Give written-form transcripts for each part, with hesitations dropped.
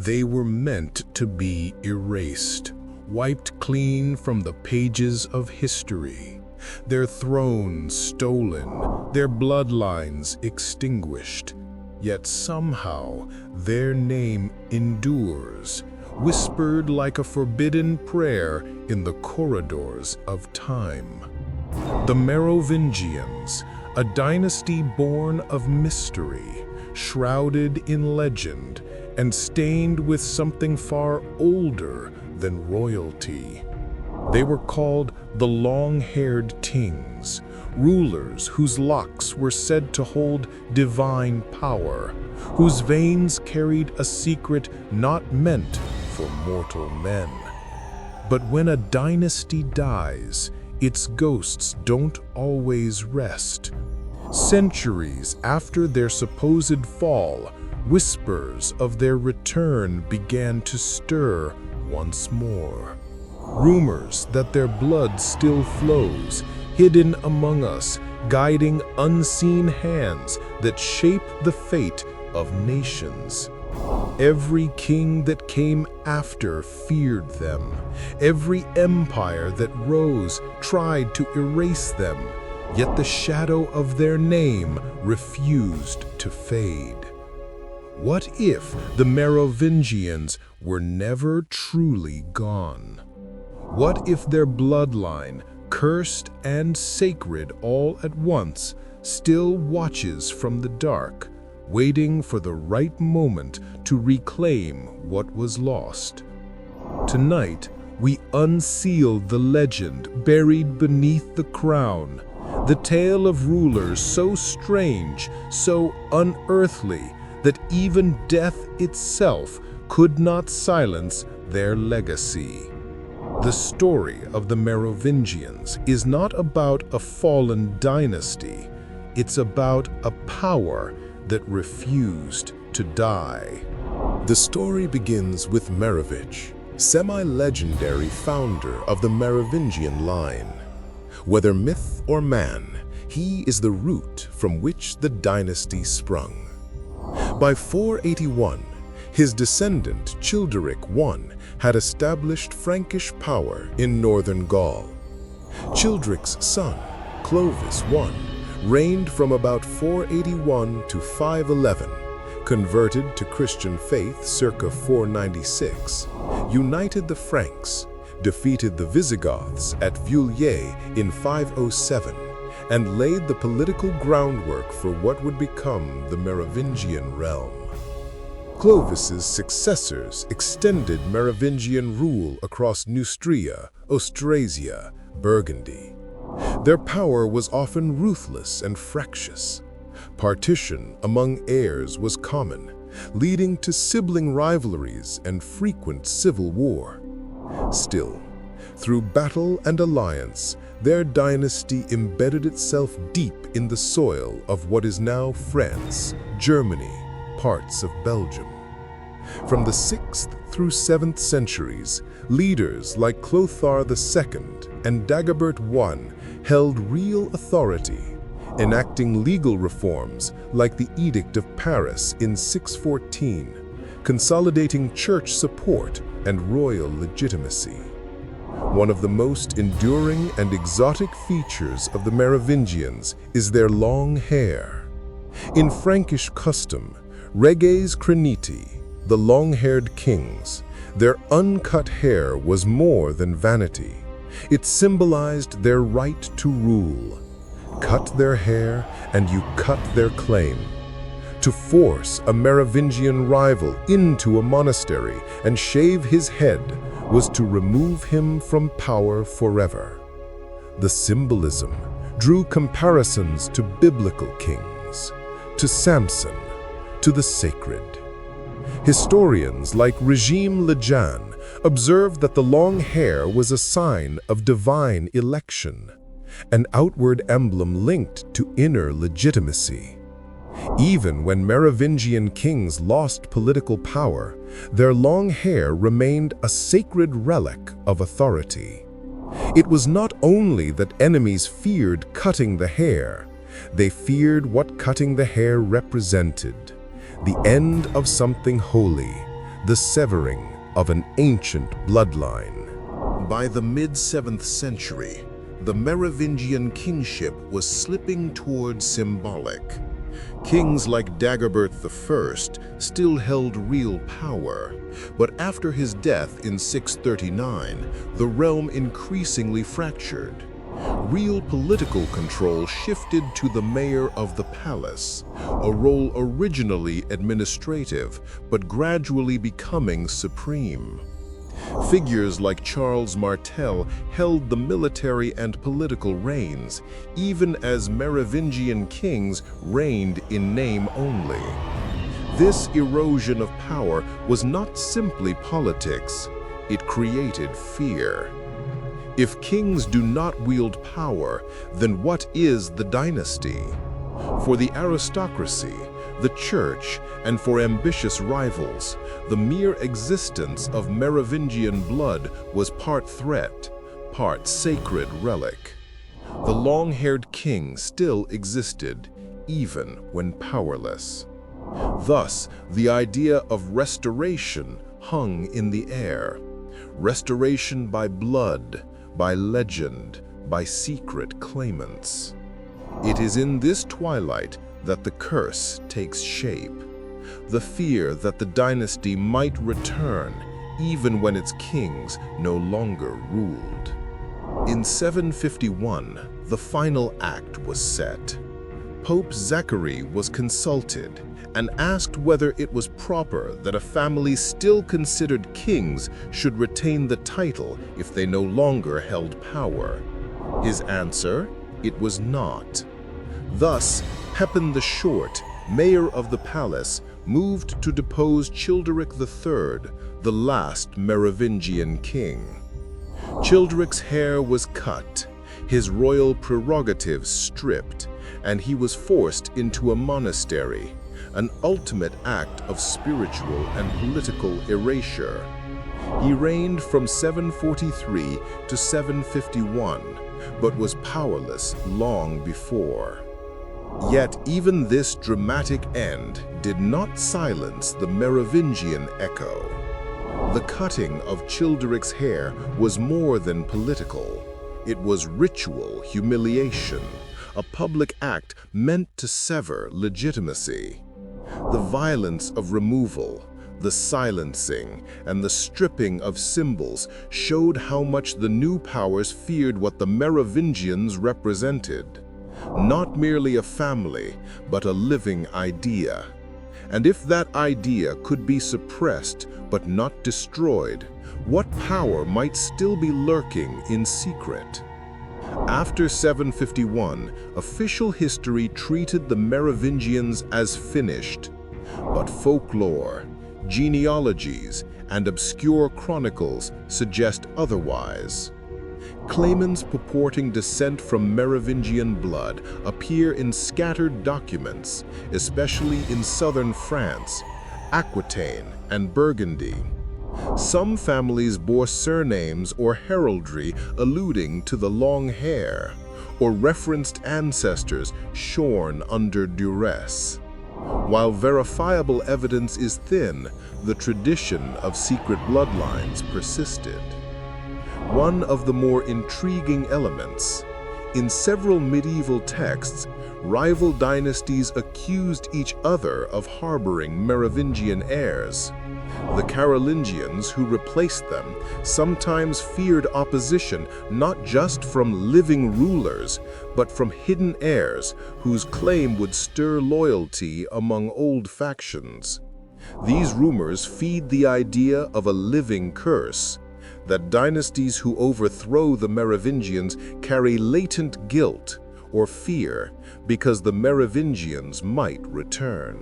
They were meant to be erased, wiped clean from the pages of history, their thrones stolen, their bloodlines extinguished. Yet somehow their name endures, whispered like a forbidden prayer in the corridors of time. The Merovingians, a dynasty born of mystery, shrouded in legend, and stained with something far older than royalty. They were called the long-haired kings, rulers whose locks were said to hold divine power, whose veins carried a secret not meant for mortal men. But when a dynasty dies, its ghosts don't always rest. Centuries after their supposed fall, whispers of their return began to stir once more. Rumors that their blood still flows, hidden among us, guiding unseen hands that shape the fate of nations. Every king that came after feared them. Every empire that rose tried to erase them, yet the shadow of their name refused to fade. What if the Merovingians were never truly gone? What if their bloodline, cursed and sacred all at once, still watches from the dark, waiting for the right moment to reclaim what was lost? Tonight, we unseal the legend buried beneath the crown, the tale of rulers so strange, so unearthly, that even death itself could not silence their legacy. The story of the Merovingians is not about a fallen dynasty. It's about a power that refused to die. The story begins with Merovich, semi-legendary founder of the Merovingian line. Whether myth or man, he is the root from which the dynasty sprung. By 481, his descendant Childeric I had established Frankish power in northern Gaul. Childeric's son, Clovis I, reigned from about 481 to 511, converted to Christian faith circa 496, united the Franks, defeated the Visigoths at Vouliers in 507, and laid the political groundwork for what would become the Merovingian realm. Clovis's successors extended Merovingian rule across Neustria, Austrasia, Burgundy. Their power was often ruthless and fractious. Partition among heirs was common, leading to sibling rivalries and frequent civil war. Still, through battle and alliance, their dynasty embedded itself deep in the soil of what is now France, Germany, parts of Belgium. From the 6th through 7th centuries, leaders like Clothar II and Dagobert I held real authority, enacting legal reforms like the Edict of Paris in 614, consolidating church support and royal legitimacy. One of the most enduring and exotic features of the Merovingians is their long hair. In Frankish custom, reges creniti, the long-haired kings, their uncut hair was more than vanity. It symbolized their right to rule. Cut their hair and you cut their claim. To force a Merovingian rival into a monastery and shave his head was to remove him from power forever. The symbolism drew comparisons to biblical kings, to Samson, to the sacred. Historians like Regime Lejean observed that the long hair was a sign of divine election, an outward emblem linked to inner legitimacy. Even when Merovingian kings lost political power, their long hair remained a sacred relic of authority. It was not only that enemies feared cutting the hair, they feared what cutting the hair represented: the end of something holy, the severing of an ancient bloodline. By the mid-7th century, the Merovingian kingship was slipping towards symbolic. Kings like Dagobert I still held real power, but after his death in 639, the realm increasingly fractured. Real political control shifted to the mayor of the palace, a role originally administrative but gradually becoming supreme. Figures like Charles Martel held the military and political reins, even as Merovingian kings reigned in name only. This erosion of power was not simply politics, it created fear. If kings do not wield power, then what is the dynasty? For the aristocracy, the church, and for ambitious rivals, the mere existence of Merovingian blood was part threat, part sacred relic. The long-haired king still existed, even when powerless. Thus, the idea of restoration hung in the air. Restoration by blood, by legend, by secret claimants. It is in this twilight that the curse takes shape. The fear that the dynasty might return, even when its kings no longer ruled. In 751, the final act was set. Pope Zachary was consulted and asked whether it was proper that a family still considered kings should retain the title if they no longer held power. His answer? It was not. Thus, Pepin the Short, mayor of the palace, moved to depose Childeric III, the last Merovingian king. Childeric's hair was cut, his royal prerogatives stripped, and he was forced into a monastery, an ultimate act of spiritual and political erasure. He reigned from 743 to 751, but was powerless long before. Yet even this dramatic end did not silence the Merovingian echo. The cutting of Childeric's hair was more than political. It was ritual humiliation, a public act meant to sever legitimacy. The violence of removal, the silencing, and the stripping of symbols showed how much the new powers feared what the Merovingians represented. Not merely a family, but a living idea. And if that idea could be suppressed but not destroyed, what power might still be lurking in secret? After 751, official history treated the Merovingians as finished, but folklore, genealogies, and obscure chronicles suggest otherwise. Claimants purporting descent from Merovingian blood appear in scattered documents, especially in southern France, Aquitaine, and Burgundy. Some families bore surnames or heraldry alluding to the long hair, or referenced ancestors shorn under duress. While verifiable evidence is thin, the tradition of secret bloodlines persisted. One of the more intriguing elements, in several medieval texts, rival dynasties accused each other of harboring Merovingian heirs. The Carolingians, who replaced them, sometimes feared opposition not just from living rulers, but from hidden heirs whose claim would stir loyalty among old factions. These rumors feed the idea of a living curse, that dynasties who overthrow the Merovingians carry latent guilt or fear because the Merovingians might return.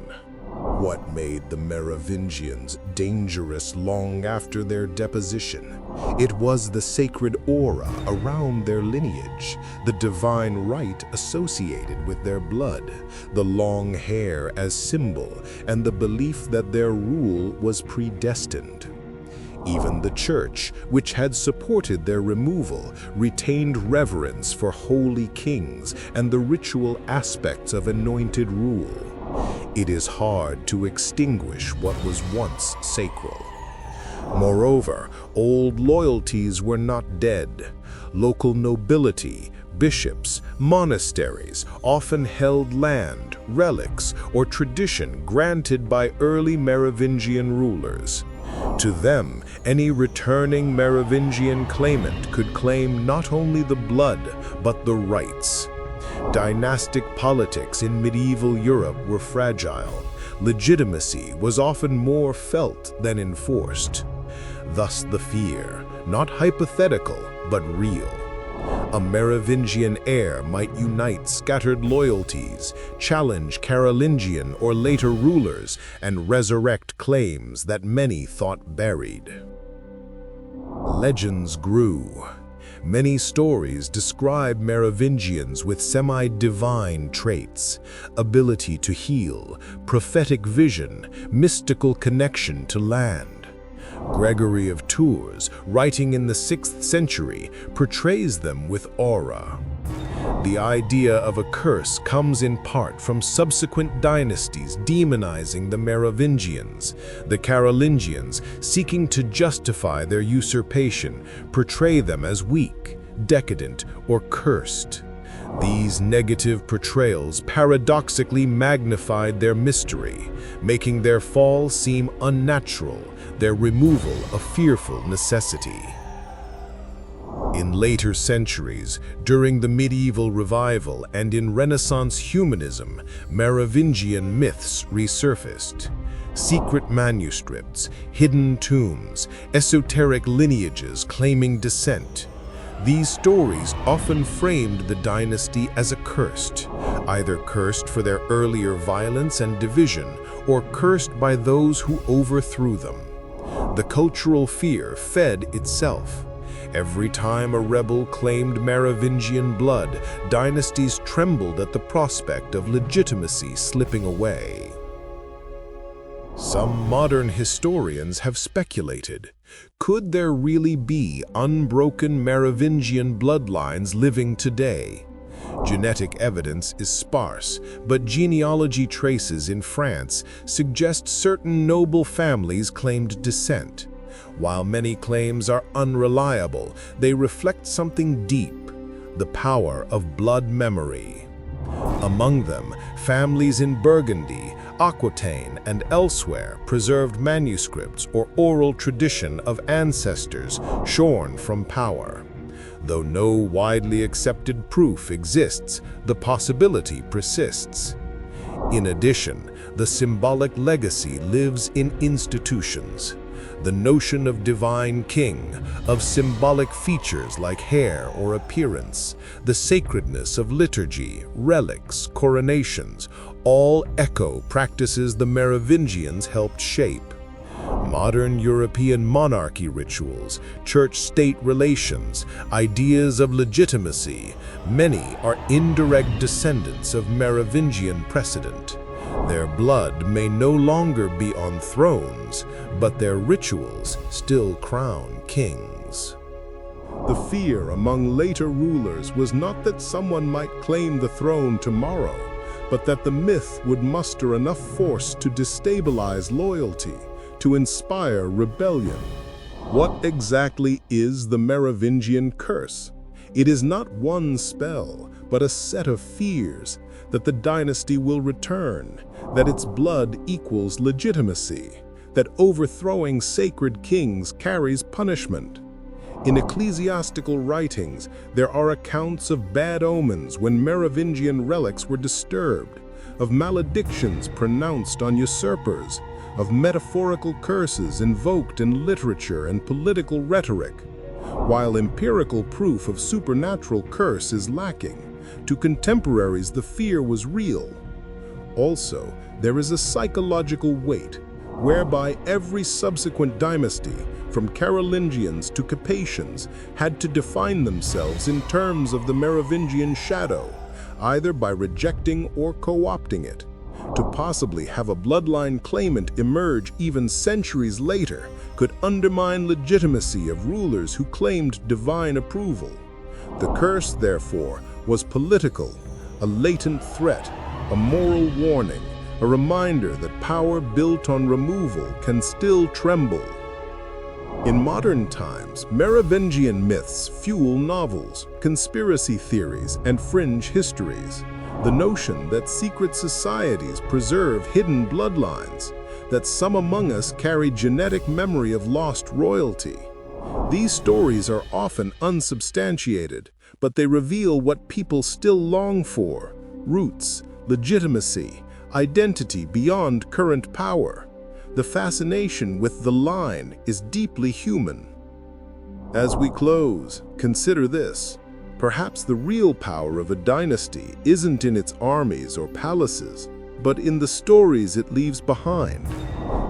What made the Merovingians dangerous long after their deposition? It was the sacred aura around their lineage, the divine right associated with their blood, the long hair as symbol, and the belief that their rule was predestined. Even the church, which had supported their removal, retained reverence for holy kings and the ritual aspects of anointed rule. It is hard to extinguish what was once sacred. Moreover, old loyalties were not dead. Local nobility, bishops, monasteries often held land, relics, or tradition granted by early Merovingian rulers. To them, any returning Merovingian claimant could claim not only the blood, but the rights. Dynastic politics in medieval Europe were fragile. Legitimacy was often more felt than enforced. Thus the fear, not hypothetical, but real. A Merovingian heir might unite scattered loyalties, challenge Carolingian or later rulers, and resurrect claims that many thought buried. Legends grew. Many stories describe Merovingians with semi-divine traits: ability to heal, prophetic vision, mystical connection to land. Gregory of Tours, writing in the 6th century, portrays them with aura. The idea of a curse comes in part from subsequent dynasties demonizing the Merovingians. The Carolingians, seeking to justify their usurpation, portray them as weak, decadent, or cursed. These negative portrayals paradoxically magnified their mystery, making their fall seem unnatural, their removal a fearful necessity. In later centuries, during the medieval revival and in Renaissance humanism, Merovingian myths resurfaced. Secret manuscripts, hidden tombs, esoteric lineages claiming descent. These stories often framed the dynasty as accursed, either cursed for their earlier violence and division, or cursed by those who overthrew them. The cultural fear fed itself. Every time a rebel claimed Merovingian blood, dynasties trembled at the prospect of legitimacy slipping away. Some modern historians have speculated, could there really be unbroken Merovingian bloodlines living today? Genetic evidence is sparse, but genealogy traces in France suggest certain noble families claimed descent. While many claims are unreliable, they reflect something deep: the power of blood memory. Among them, families in Burgundy, Aquitaine, and elsewhere preserved manuscripts or oral tradition of ancestors shorn from power. Though no widely accepted proof exists, the possibility persists. In addition, the symbolic legacy lives in institutions. The notion of divine king, of symbolic features like hair or appearance, the sacredness of liturgy, relics, coronations, all echo practices the Merovingians helped shape. Modern European monarchy rituals, church-state relations, ideas of legitimacy, many are indirect descendants of Merovingian precedent. Their blood may no longer be on thrones, but their rituals still crown kings. The fear among later rulers was not that someone might claim the throne tomorrow, but that the myth would muster enough force to destabilize loyalty, to inspire rebellion. What exactly is the Merovingian curse? It is not one spell, but a set of fears that the dynasty will return, that its blood equals legitimacy, that overthrowing sacred kings carries punishment. In ecclesiastical writings, there are accounts of bad omens when Merovingian relics were disturbed, of maledictions pronounced on usurpers, of metaphorical curses invoked in literature and political rhetoric. While empirical proof of supernatural curse is lacking, to contemporaries the fear was real. Also, there is a psychological weight, whereby every subsequent dynasty, from Carolingians to Capetians, had to define themselves in terms of the Merovingian shadow, either by rejecting or co-opting it. To possibly have a bloodline claimant emerge even centuries later could undermine legitimacy of rulers who claimed divine approval. The curse, therefore, was political, a latent threat, a moral warning, a reminder that power built on removal can still tremble. In modern times, Merovingian myths fuel novels, conspiracy theories, and fringe histories. The notion that secret societies preserve hidden bloodlines, that some among us carry genetic memory of lost royalty. These stories are often unsubstantiated, but they reveal what people still long for: roots, legitimacy, identity beyond current power. The fascination with the line is deeply human. As we close, consider this. Perhaps the real power of a dynasty isn't in its armies or palaces, but in the stories it leaves behind.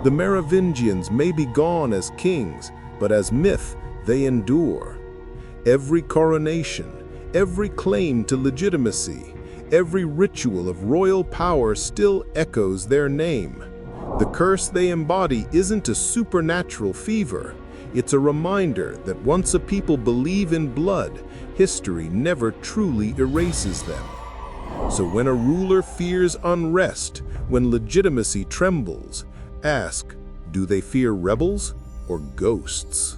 The Merovingians may be gone as kings, but as myth, they endure. Every coronation, every claim to legitimacy, every ritual of royal power still echoes their name. The curse they embody isn't a supernatural fever. It's a reminder that once a people believe in blood, history never truly erases them. So when a ruler fears unrest, when legitimacy trembles, ask, do they fear rebels or ghosts?